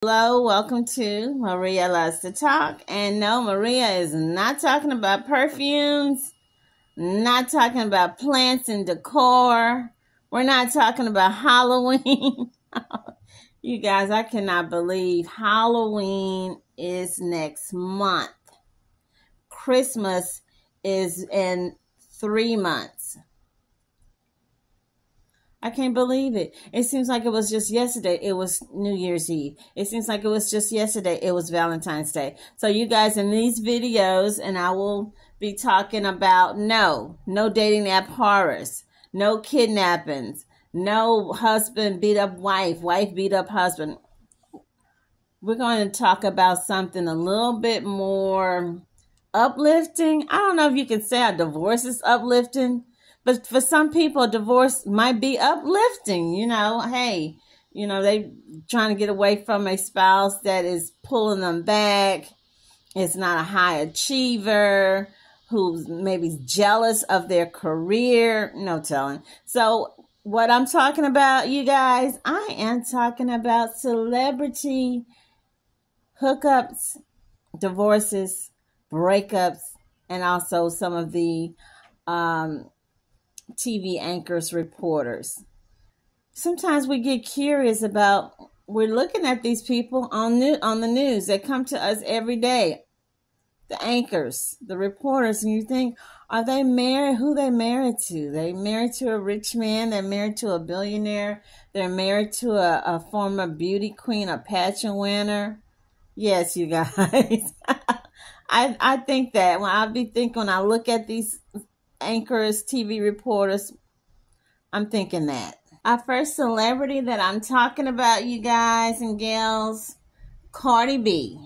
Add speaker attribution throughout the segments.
Speaker 1: Hello, welcome to Maria Loves to Talk. And no, Maria is not talking about perfumes, not talking about plants and decor. We're not talking about Halloween. You guys, I cannot believe Halloween is next month. Christmas is in 3 months. I can't believe it. It seems like it was just yesterday. It was New Year's Eve. It seems like it was just yesterday. It was Valentine's Day. So you guys, in these videos, and I will be talking about no dating app horrors, no kidnappings, no husband beat up wife, wife beat up husband. We're going to talk about something a little bit more uplifting. I don't know if you can say a divorce is uplifting. But for some people, divorce might be uplifting. Hey, they trying to get away from a spouse that is pulling them back. It's not a high achiever who's maybe jealous of their career. No telling. So what I'm talking about, you guys, I am talking about celebrity hookups, divorces, breakups, and also some of the TV anchors, reporters. Sometimes we get curious about, we're looking at these people on the news that come to us every day, the anchors, the reporters, and you think, are they married? Who they married to? They married to a rich man, they're married to a billionaire, they're married to a former beauty queen, a pageant winner. Yes, you guys. I think that when I look at these anchors, TV reporters, I'm thinking that. Our first celebrity that I'm talking about, you guys and gals, Cardi B.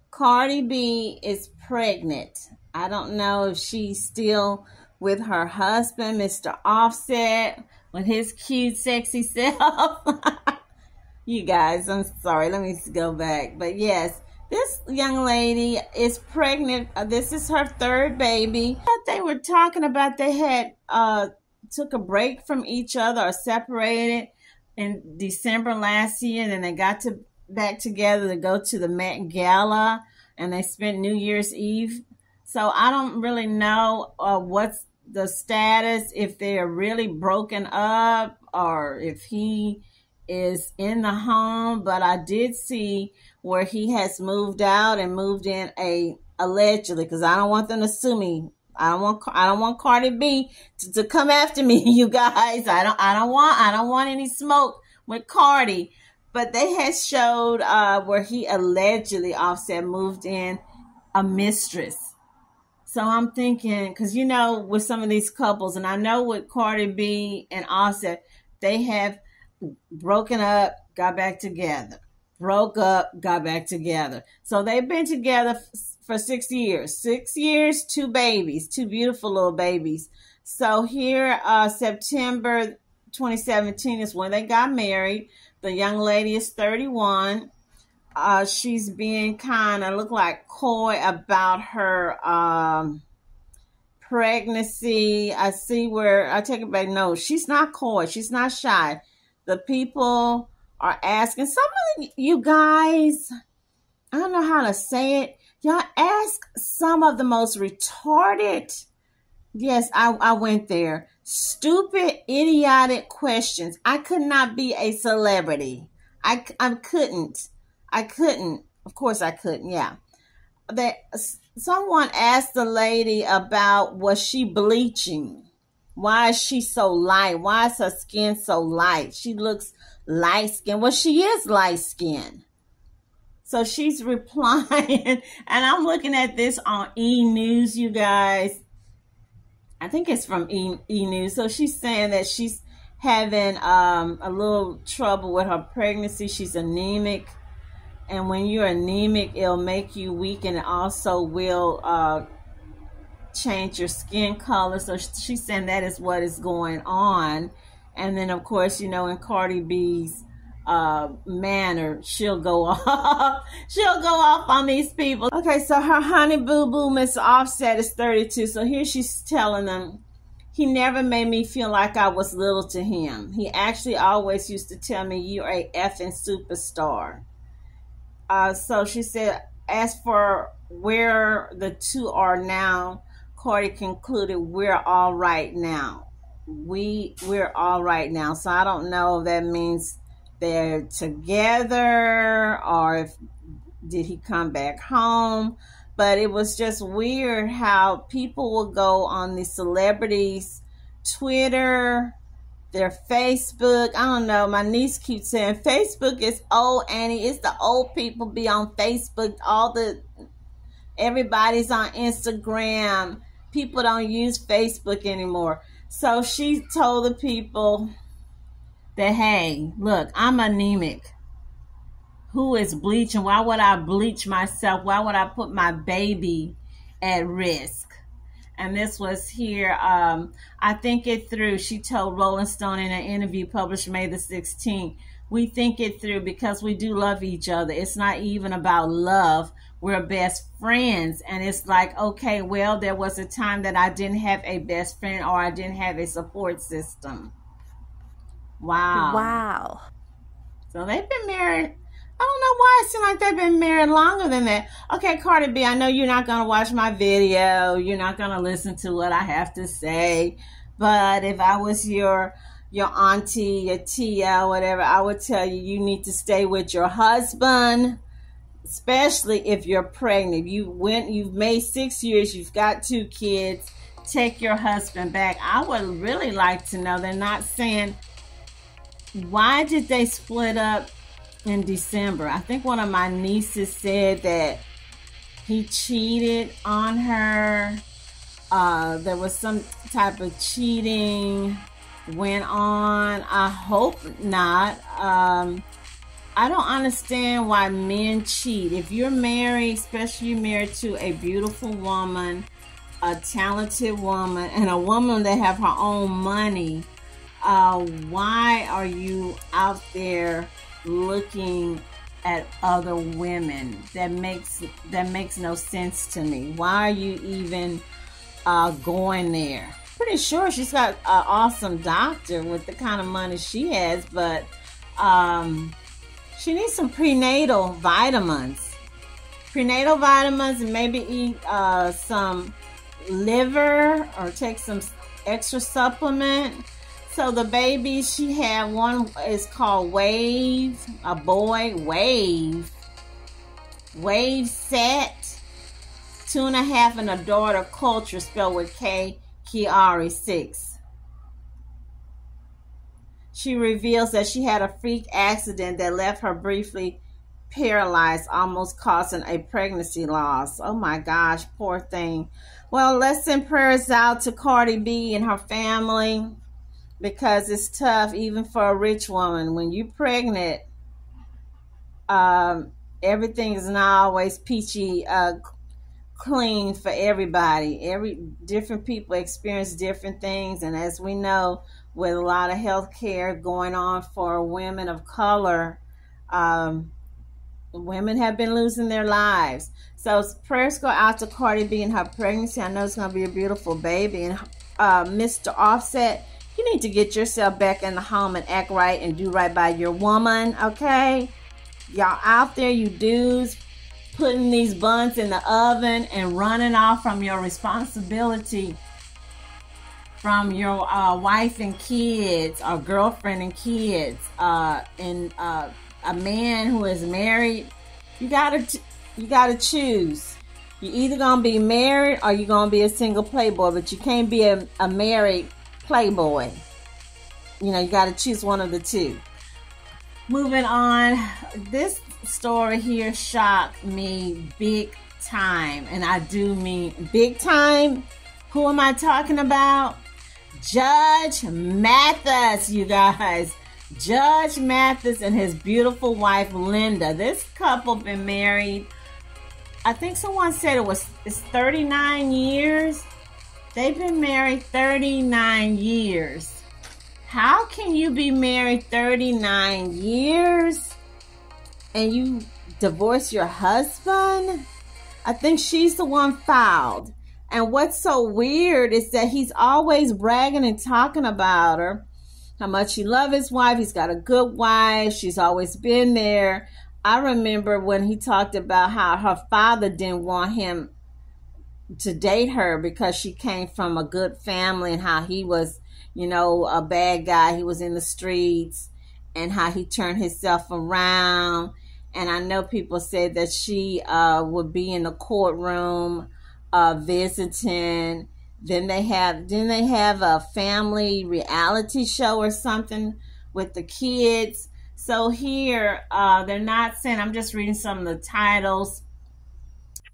Speaker 1: Cardi B is pregnant. I don't know if she's still with her husband, Mr. Offset, with his cute, sexy self. You guys, I'm sorry. Let me go back. But yes, this young lady is pregnant. This is her third baby. What they were talking about, they had took a break from each other or separated in December last year. And then they got back together to go to the Met Gala. And they spent New Year's Eve. So I don't really know what's the status, if they're really broken up or if he is in the home. But I did see where he has moved out and moved in allegedly, because I don't want them to sue me. I don't want Cardi B to come after me, you guys. I don't want any smoke with Cardi. But they had showed where he allegedly, Offset, moved in a mistress. So I'm thinking, because with some of these couples, and I know with Cardi B and Offset, they have broken up, got back together. Broke up, got back together. So they've been together for 6 years. 6 years, 2 babies, 2 beautiful little babies. So here, September 2017 is when they got married. The young lady is 31. She's being kind of look like coy about her pregnancy. I see where I take it back. No, she's not coy. She's not shy. The people are asking, some of you guys, I don't know how to say it, y'all ask some of the most retarded, yes, I went there, stupid, idiotic questions. I could not be a celebrity. I couldn't. Of course I couldn't, yeah. Someone asked the lady about, was she bleaching? Why is she so light? Why is her skin so light? She looks light skinned. Well, she is light skinned. So she's replying, and I'm looking at this on E! News, you guys. I think it's from E! News. So she's saying that she's having a little trouble with her pregnancy. She's anemic. And when you're anemic, it'll make you weak, and it also will change your skin color. So she's saying that is what is going on. And then, of course, in Cardi B's manner, she'll go off. She'll go off on these people. Okay, so her honey boo-boo, Miss Offset, is 32. So here she's telling them, he never made me feel like I was little to him. He actually always used to tell me, you're a effing superstar. So she said, as for where the two are now, Cardi concluded, we're all right now. We're all right now. So I don't know if that means they're together or if did he come back home. But it was just weird how people will go on these celebrities' Twitter, their Facebook. I don't know. My niece keeps saying Facebook is old, Annie. It's the old people be on Facebook. Everybody's on Instagram. People don't use Facebook anymore. So she told the people that, hey, look, I'm anemic. Who is bleaching? Why would I bleach myself? Why would I put my baby at risk? And this was here. I think it through. She told Rolling Stone in an interview published May the 16th. We think it through because we do love each other. It's not even about love. We're best friends. And it's like, okay, well, there was a time that I didn't have a best friend or I didn't have a support system. Wow.
Speaker 2: Wow.
Speaker 1: So they've been married. I don't know why it seems like they've been married longer than that. Okay, Cardi B, I know you're not going to watch my video. You're not going to listen to what I have to say. But if I was your auntie, your tia, whatever, I would tell you, you need to stay with your husband, especially if you're pregnant. You've made 6 years, you've got 2 kids, take your husband back. I would really like to know. They're not saying, why did they split up in December? I think one of my nieces said that he cheated on her. There was some type of cheating went on. I hope not. I don't understand why men cheat. If you're married, especially you're married to a beautiful woman, a talented woman, and a woman that have her own money, why are you out there looking at other women? That makes no sense to me. Why are you even going there? Pretty sure she's got an awesome doctor with the kind of money she has, but she needs some prenatal vitamins. And maybe eat some liver or take some extra supplement. So the baby she had, one is called Wave, a boy, Wave Set, 2.5, and a daughter, Culture, spelled with K, Kiari, 6. She reveals that she had a freak accident that left her briefly paralyzed, almost causing a pregnancy loss. Oh my gosh, poor thing. Well, let's send prayers out to Cardi B and her family, because it's tough even for a rich woman. When you're pregnant, everything is not always peachy clean for everybody. Different people experience different things, and as we know, with a lot of health care going on for women of color, women have been losing their lives. So prayers go out to Cardi B and her pregnancy. I know it's going to be a beautiful baby. And Mr. Offset, you need to get yourself back in the home and act right and do right by your woman, okay? Y'all out there, you dudes, putting these buns in the oven and running off from your responsibility from your wife and kids, or girlfriend and kids, and a man who is married. You gotta choose. You're either gonna be married or you're gonna be a single playboy, but you can't be a married playboy. You know, you gotta choose one of the two. Moving on, this story here shocked me big time, and I do mean big time. Who am I talking about? Judge Mathis, you guys. Judge Mathis and his beautiful wife Linda. This couple been married, I think someone said it's 39 years. They've been married 39 years. How can you be married 39 years and you divorce your husband? I think she's the one filed. And what's so weird is that he's always bragging and talking about her, how much he loves his wife. He's got a good wife. She's always been there. I remember when he talked about how her father didn't want him to date her because she came from a good family, and how he was, a bad guy. He was in the streets, and how he turned himself around. And I know people said that she would be in the courtroom visiting. Didn't they have a family reality show or something with the kids? So here, they're not saying, I'm just reading some of the titles.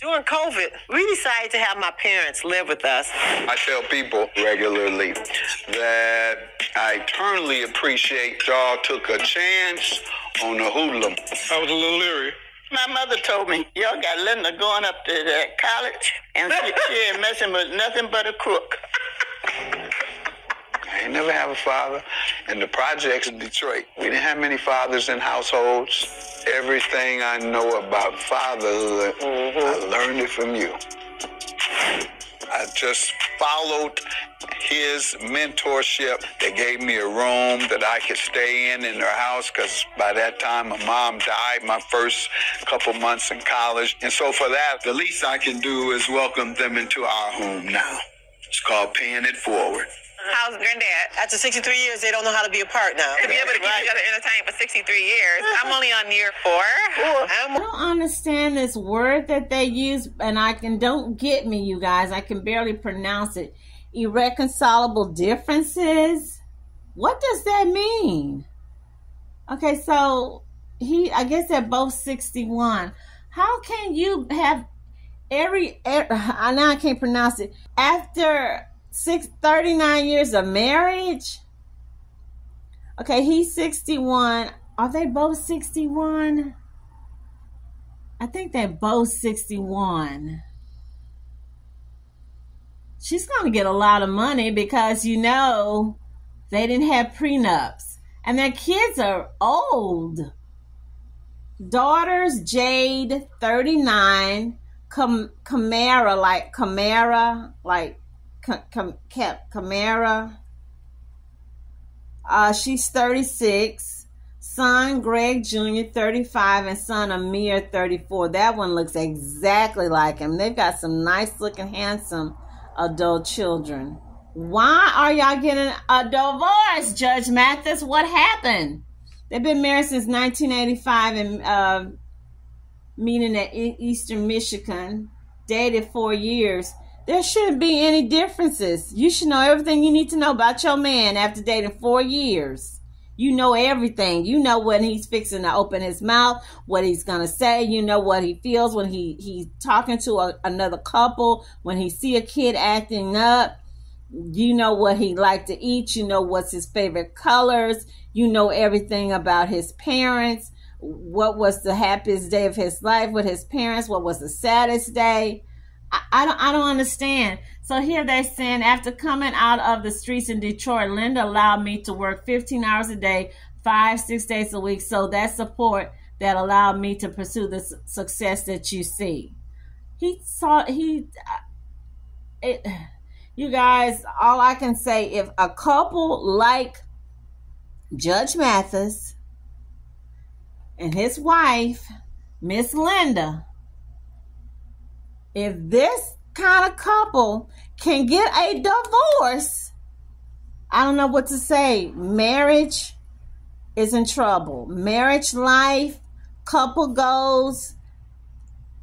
Speaker 2: During COVID, we decided to have my parents live with us.
Speaker 3: I tell people regularly that I eternally appreciate y'all took a chance on the hoodlum. I was a little leery.
Speaker 2: My mother told me, y'all got Linda going up to that college, and she ain't messing with nothing but a crook.
Speaker 3: I ain't never have a father. In the projects in Detroit, we didn't have many fathers in households. Everything I know about fatherhood, I learned it from you. I just followed his mentorship. They gave me a room that I could stay in their house, because by that time my mom died my first couple months in college. And so for that, the least I can do is welcome them into our home now. It's called paying it forward.
Speaker 2: How's granddad? After 63 years, they don't know how to be apart now. To be able to keep each other entertained for 63 years. I'm only on year 4.
Speaker 1: I don't understand this word that they use, and don't get me, you guys. I can barely pronounce it. Irreconcilable differences. What does that mean? Okay, so I guess they're both 61. How can you have now I can't pronounce it. After 39 years of marriage. Okay, he's 61. Are they both 61? I think they're both 61. She's going to get a lot of money because, they didn't have prenups. And their kids are old. Daughters, Jade, 39. Camara, she's 36. Son Greg Jr., 35, and son Amir, 34. That one looks exactly like him. They've got some nice looking, handsome adult children. Why are y'all getting a divorce, Judge Mathis? What happened? They've been married since 1985 and meeting at Eastern Michigan. Dated 4 years. There shouldn't be any differences. You should know everything you need to know about your man after dating 4 years. You know everything. You know when he's fixing to open his mouth, what he's going to say. You know what he feels when he's talking to another couple, when he see a kid acting up. You know what he like to eat. You know what's his favorite colors. You know everything about his parents. What was the happiest day of his life with his parents? What was the saddest day? I don't understand. So here they're saying, after coming out of the streets in Detroit, Linda allowed me to work 15 hours a day, 5-6 days a week. So that support that allowed me to pursue the success that you see. You guys, all I can say, if a couple like Judge Mathis and his wife, Miss Linda, if this kind of couple can get a divorce, I don't know what to say. Marriage is in trouble. Marriage life, couple goals,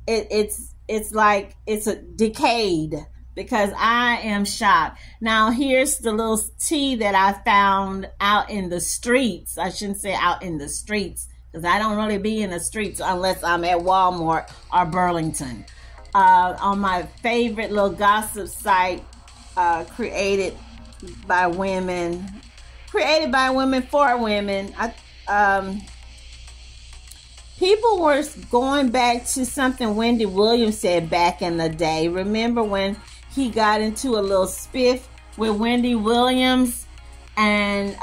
Speaker 1: it's like it's a decade, because I am shocked. Now here's the little tea that I found out in the streets. I shouldn't say out in the streets, because I don't really be in the streets unless I'm at Walmart or Burlington. On my favorite little gossip site, created by women for women. People were going back to something Wendy Williams said back in the day. Remember when he got into a little spiff with Wendy Williams, and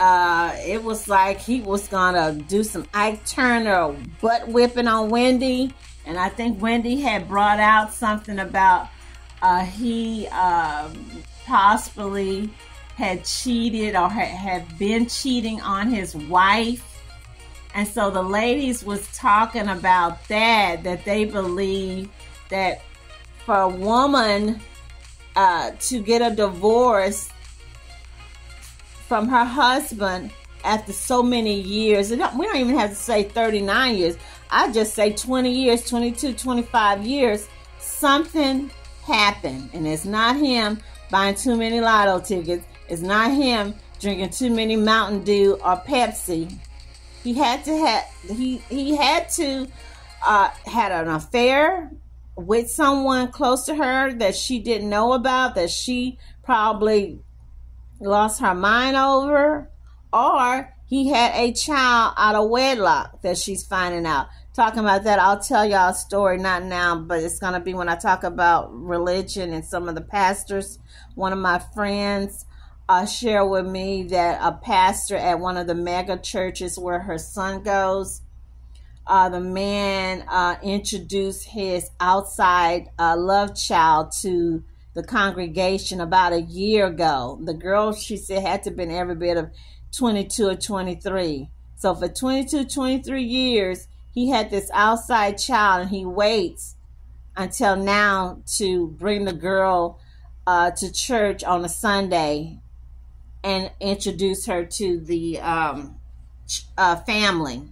Speaker 1: it was like he was gonna do some Ike Turner butt whipping on Wendy. And I think Wendy had brought out something about he possibly had cheated or had been cheating on his wife. And so the ladies was talking about that they believe that for a woman to get a divorce from her husband after so many years, and we don't even have to say 39 years, I just say 20 years, 22, 25 years, something happened. And it's not him buying too many lotto tickets. It's not him drinking too many Mountain Dew or Pepsi. He had to had an affair with someone close to her that she didn't know about, that she probably lost her mind over, or he had a child out of wedlock that she's finding out. Talking about that, I'll tell y'all a story, not now, but it's going to be when I talk about religion and some of the pastors. One of my friends shared with me that a pastor at one of the mega churches where her son goes, the man introduced his outside love child to the congregation about a year ago. The girl, she said, had to have been every bit of 22 or 23. So for 22, 23 years, he had this outside child, and he waits until now to bring the girl to church on a Sunday and introduce her to the family.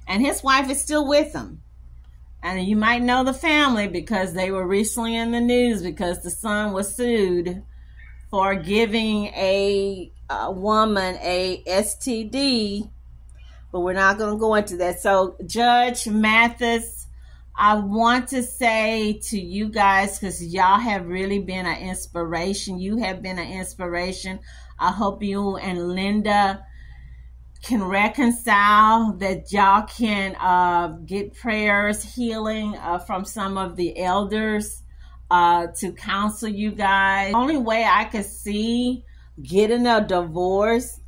Speaker 1: And his wife is still with him. And you might know the family because they were recently in the news because the son was sued for giving a woman a STD. But we're not going to go into that. So Judge Mathis, I want to say to you guys, because y'all have really been an inspiration. You have been an inspiration. I hope you and Linda can reconcile, that y'all can get prayers, healing from some of the elders to counsel you guys. The only way I could see getting a divorce,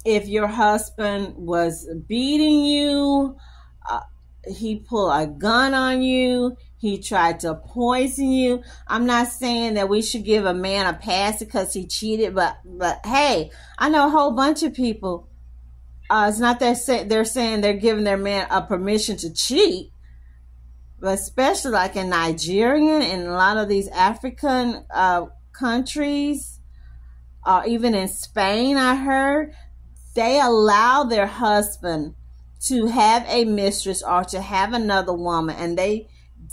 Speaker 1: if your husband was beating you, he pulled a gun on you, he tried to poison you. I'm not saying that we should give a man a pass because he cheated, but hey, I know a whole bunch of people. It's not that they're saying they're giving their man a permission to cheat, but especially like in Nigeria and a lot of these African countries, even in Spain, I heard they allow their husband to have a mistress or to have another woman, and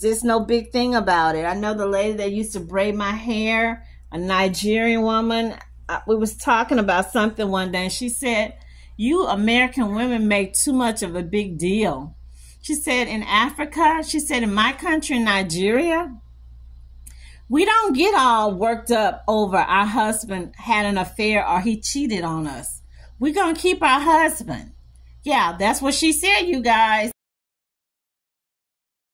Speaker 1: there's no big thing about it. I know the lady that used to braid my hair, a Nigerian woman, we was talking about something one day, and she said, you American women make too much of a big deal. She said, in Africa, she said, in my country, Nigeria, we don't get all worked up over our husband had an affair or he cheated on us. We're going to keep our husband. Yeah, that's what she said, you guys.